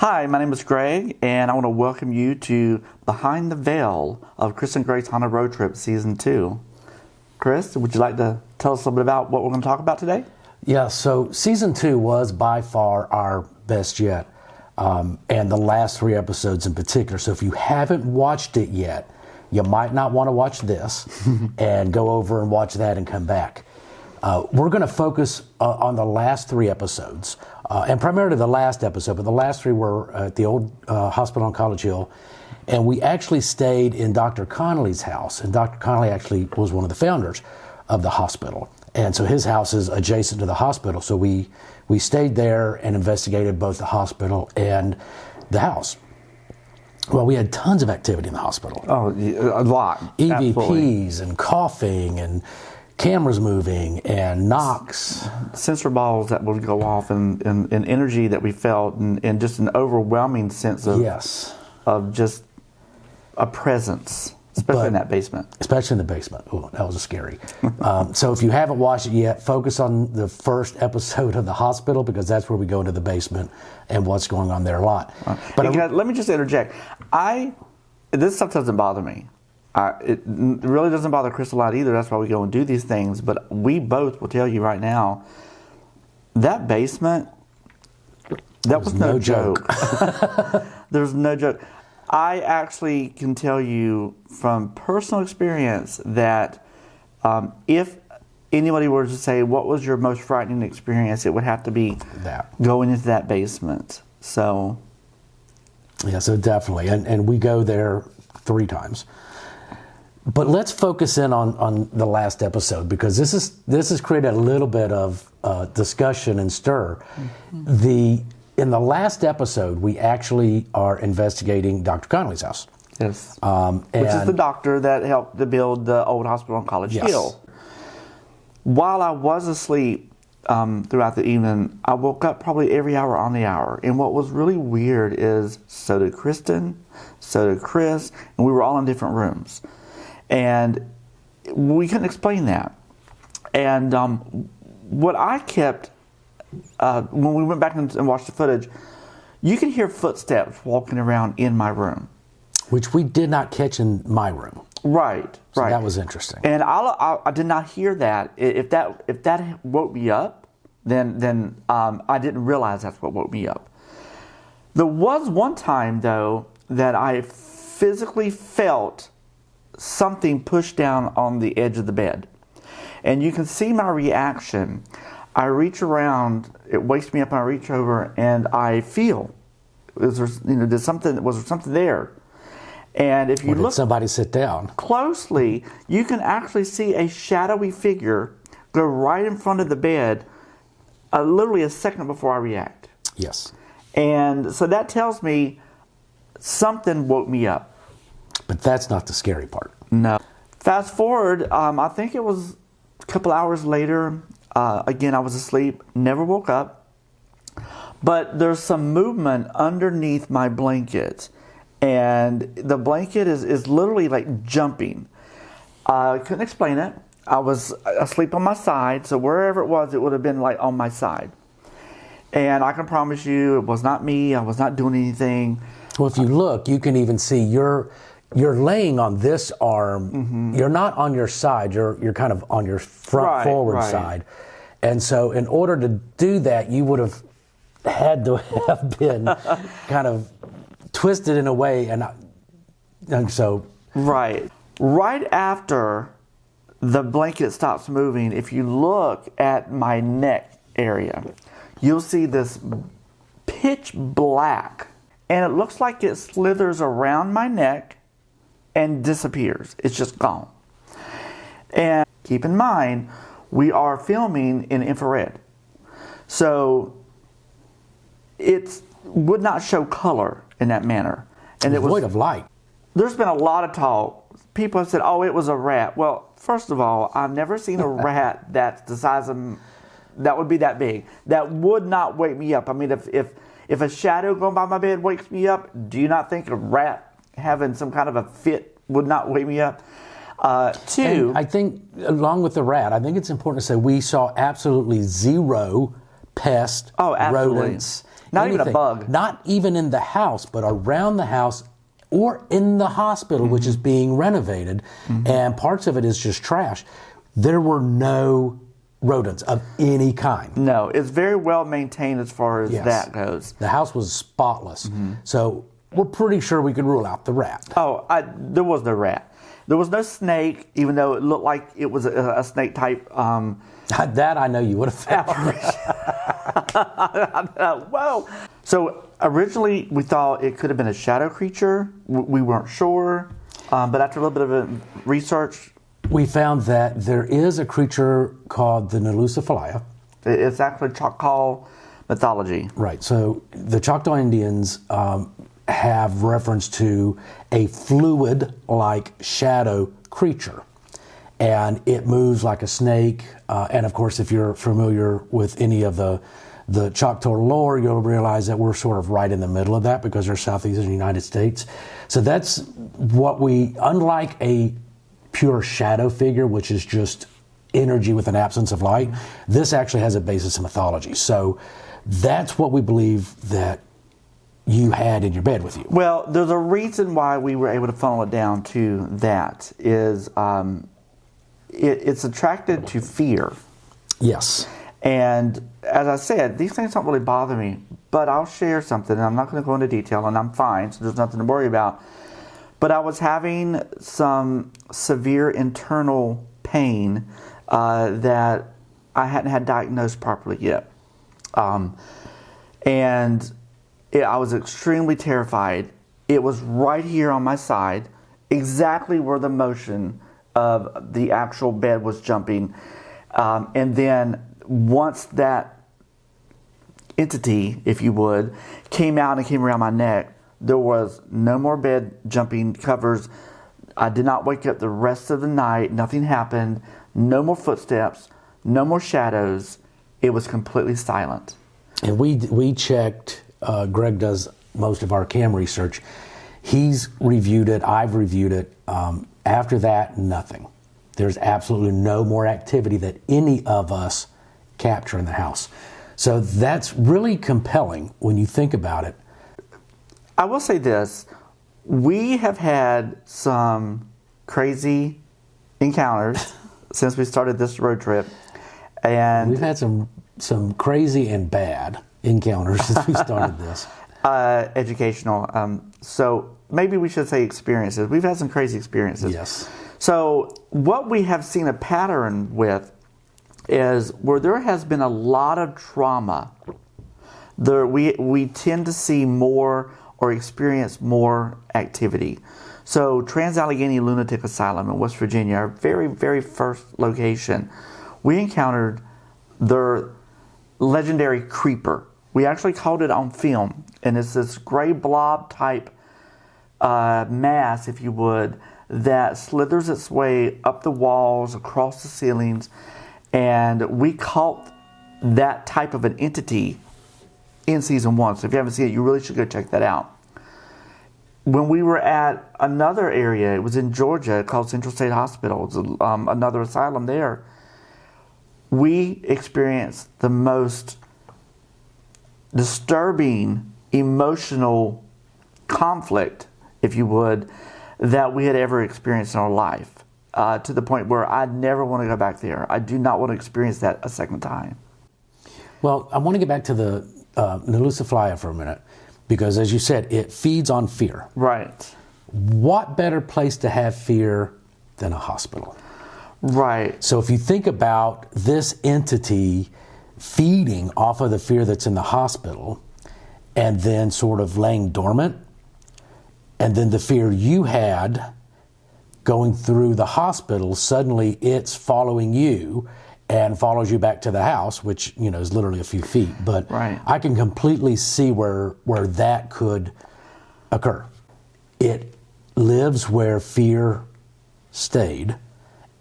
Hi, my name is Greg, and I want to welcome you to Behind the Veil of Chris and Greg's Haunted Road Trip Season 2. Chris, would you like to tell us a little bit about what we're going to talk about today? Yeah, so Season 2 was by far our best yet, and the last 3 episodes in particular. So if you haven't watched it yet, you might not want to watch this and go over and watch that and come back. We're going to focus on the last 3 episodes, and primarily the last episode, but the last 3 were at the old hospital on College Hill, and we actually stayed in Dr. Connolly's house, and Dr. Connolly actually was one of the founders of the hospital, and so his house is adjacent to the hospital, so we stayed there and investigated both the hospital and the house. Well, we had tons of activity in the hospital. Oh, a lot. EVPs Absolutely. and coughing and cameras moving and knocks. Sensor balls that would go off and energy that we felt and just an overwhelming sense of, Yes. of just a presence, especially in that basement. Especially in the basement. Ooh, that was scary. So if you haven't watched it yet, focus on the first episode of the hospital because that's where we go into the basement and what's going on there a lot. But let me just interject. This stuff doesn't bother me. It really doesn't bother Chris a lot either. That's why we go and do these things. But we both will tell you right now, that basement, that was no joke. There's no joke. I actually can tell you from personal experience that if anybody were to say, what was your most frightening experience, it would have to be going into that basement. So. Yeah, so definitely. And we go there 3 times. But let's focus in on the last episode because this has created a little bit of discussion and stir. Mm-hmm. In the last episode, we actually are investigating Dr. Connolly's house. Yes. Which is the doctor that helped to build the old hospital on College Hill. While I was asleep throughout the evening, I woke up probably every hour on the hour. And what was really weird is so did Kristen, so did Chris, and we were all in different rooms. And we couldn't explain that. And what I kept, when we went back and watched the footage, you could hear footsteps walking around in my room. Which we did not catch in my room. Right, so right. That was interesting. And I did not hear that. If that woke me up, then I didn't realize that's what woke me up. There was one time, though, that I physically felt something pushed down on the edge of the bed. And you can see my reaction. I reach around, it wakes me up, and I reach over, and I feel, was there something there? And if you look, did somebody sit down closely, you can actually see a shadowy figure go right in front of the bed, literally a second before I react. Yes. And so that tells me something woke me up. But that's not the scary part. No. Fast forward, I think it was a couple hours later. Again, I was asleep, never woke up. But there's some movement underneath my blanket. And the blanket is literally like jumping. I couldn't explain it. I was asleep on my side, so wherever it would have been like on my side. And I can promise you, it was not me. I was not doing anything. Well, if you look, you can even see you're laying on this arm. Mm-hmm. You're not on your side. You're kind of on your front forward side. And so in order to do that, you would have had to have been kind of twisted in a way. And so... Right after the blanket stops moving, if you look at my neck area, you'll see this pitch black. And it looks like it slithers around my neck and disappears. It's just gone. And keep in mind, we are filming in infrared. So it would not show color in that manner. And it was void of light. There's been a lot of talk. People have said, oh, it was a rat. Well, first of all, I've never seen a rat that's the size of, that would be that big. That would not wake me up. I mean, if a shadow going by my bed wakes me up, do you not think a rat having some kind of a fit would not wake me up? And I think, along with the rat, I think it's important to say we saw absolutely zero pest, rodents, Not even a bug. Not even in the house, but around the house or in the hospital, which is being renovated, and parts of it is just trash. There were no rodents of any kind. No, it's very well maintained as far as that goes. The house was spotless. So we're pretty sure we could rule out the rat. Oh, there was no rat. There was no snake, even though it looked like it was a snake type. That I know you would have found. Whoa. So originally we thought it could have been a shadow creature. We weren't sure. But after a little bit of research, we found that there is a creature called the Nelucephalia. It's actually Choctaw mythology. Right. So the Choctaw Indians have reference to a fluid-like shadow creature. And it moves like a snake. And of course, if you're familiar with any of the Choctaw lore, you'll realize that we're sort of right in the middle of that because they're southeastern United States. So that's what unlike a pure shadow figure, which is just energy with an absence of light, this actually has a basis in mythology. So that's what we believe that you had in your bed with you. Well, there's a reason why we were able to funnel it down to that is it's attracted to fear. Yes. And as I said, these things don't really bother me, but I'll share something, and I'm not going to go into detail, and I'm fine, so there's nothing to worry about. But I was having some severe internal pain that I hadn't had diagnosed properly yet. I was extremely terrified. It was right here on my side, exactly where the motion of the actual bed was jumping. And then once that entity, if you would, came out and came around my neck, there was no more bed jumping covers. I did not wake up the rest of the night. Nothing happened. No more footsteps. No more shadows. It was completely silent. And we checked. Greg does most of our cam research. He's reviewed it. I've reviewed it. After that, nothing. There's absolutely no more activity that any of us capture in the house. So that's really compelling when you think about it. I will say this. We have had some crazy encounters since we started this road trip. And we've had some crazy and bad encounters since we started this. Educational. So maybe we should say experiences. We've had some crazy experiences. Yes. So what we have seen a pattern with is where there has been a lot of trauma, we tend to see more or experience more activity. So Trans-Allegheny Lunatic Asylum in West Virginia, our very, very first location, we encountered their legendary creeper. We actually caught it on film, and it's this gray blob type mass, if you would, that slithers its way up the walls, across the ceilings, and we caught that type of an entity in season 1. So if you haven't seen it, you really should go check that out. When we were at another area, it was in Georgia called Central State Hospital, it's another asylum there, we experienced the most disturbing emotional conflict, if you would, that we had ever experienced in our life, to the point where I never want to go back there. I do not want to experience that a second time. Well, I want to get back to the Nelucephalia for a minute, because as you said, it feeds on fear. Right. What better place to have fear than a hospital? Right. So if you think about this entity feeding off of the fear that's in the hospital and then sort of laying dormant, and then the fear you had going through the hospital, suddenly it's following you and follows you back to the house, which, you know, is literally a few feet. But right. I can completely see where that could occur. It lives where fear stayed,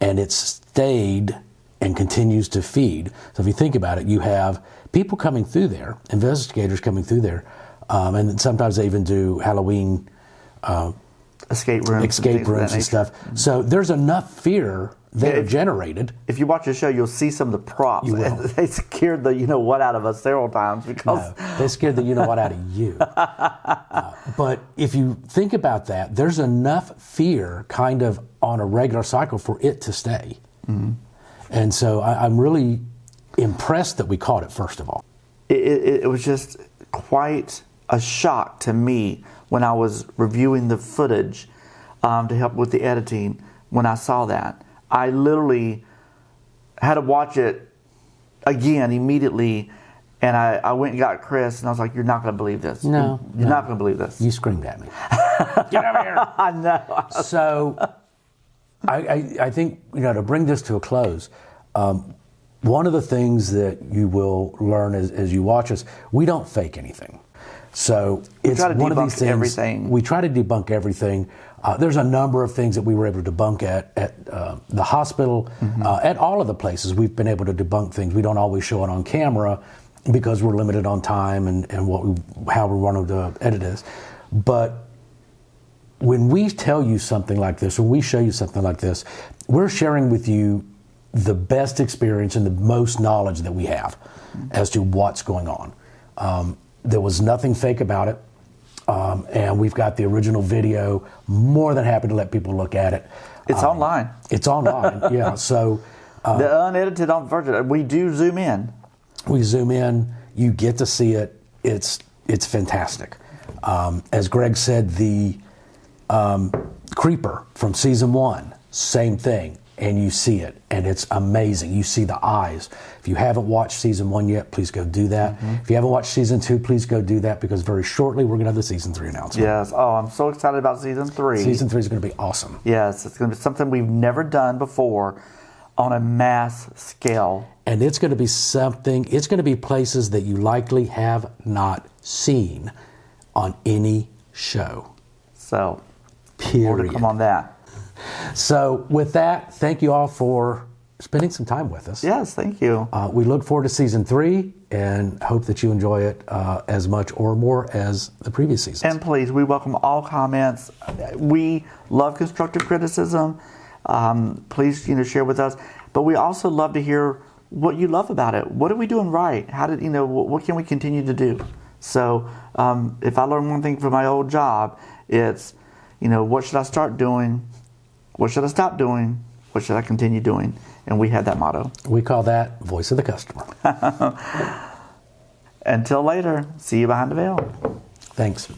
and it's stayed and continues to feed. So if you think about it, you have people coming through there, investigators coming through there, and sometimes they even do Halloween escape rooms and stuff. So there's enough fear there generated. If you watch the show, you'll see some of the props. You will. They scared the what out of us several times because they scared the what out of you. But if you think about that, there's enough fear kind of on a regular cycle for it to stay. Mm-hmm. And so I'm really impressed that we caught it, first of all. It was just quite a shock to me when I was reviewing the footage to help with the editing. When I saw that, I literally had to watch it again immediately, and I went and got Chris, and I was like, "You're not going to believe this. You're not going to believe this." You screamed at me. Get over here! I know. So, I think to bring this to a close. One of the things that you will learn as you watch us, we don't fake anything. So it's one of these things. Everything. We try to debunk everything. There's a number of things that we were able to debunk at the hospital, at all of the places. We've been able to debunk things. We don't always show it on camera because we're limited on time and how we want to edit this. But when we tell you something like this, or we show you something like this, we're sharing with you the best experience and the most knowledge that we have as to what's going on. There was nothing fake about it. And we've got the original video. More than happy to let people look at it. It's online. It's online, yeah. So the unedited version, we do zoom in. We zoom in. You get to see it. It's fantastic. As Greg said, the Creeper from season 1, same thing. And you see it, and it's amazing. You see the eyes. If you haven't watched season 1 yet, please go do that. Mm-hmm. If you haven't watched season 2, please go do that, because very shortly we're going to have the season 3 announcement. Yes. Oh, I'm so excited about season 3. Season 3 is going to be awesome. Yes, it's going to be something we've never done before on a mass scale. And it's going to be something, it's going to be places that you likely have not seen on any show. So, period. More to come on that. So with that, thank you all for spending some time with us. Yes, thank you. We look forward to season 3 and hope that you enjoy it as much or more as the previous seasons. And please, we welcome all comments. We love constructive criticism. Please, share with us. But we also love to hear what you love about it. What are we doing right? What can we continue to do? So if I learn one thing from my old job, it's, what should I start doing? What should I stop doing? What should I continue doing? And we have that motto. We call that Voice of the Customer. Until later, see you behind the veil. Thanks.